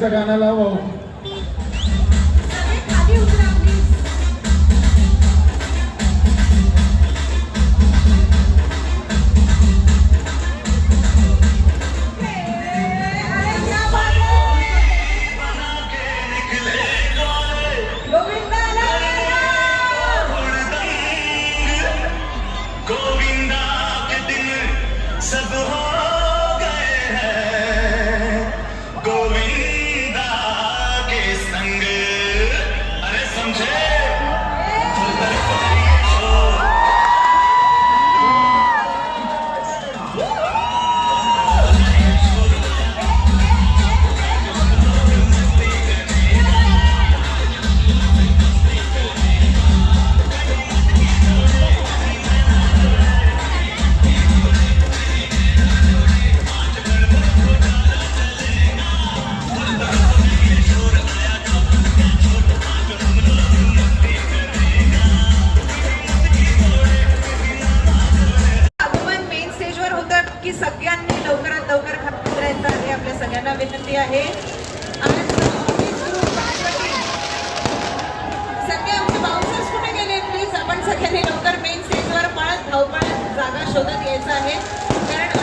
मालिकेचं गाणं लाव भाऊ. की सगळ्यांनी लवकरात लवकर खाली राहायचं आहे. आपल्या सगळ्यांना विनंती आहे. सगळे आमचे बाउन्सर्स कुठे गेले प्लीज आपण सगळ्यांनी लवकर मेन स्टेजवर पळत धावपळ जागा शोधत यायचं आहे कारण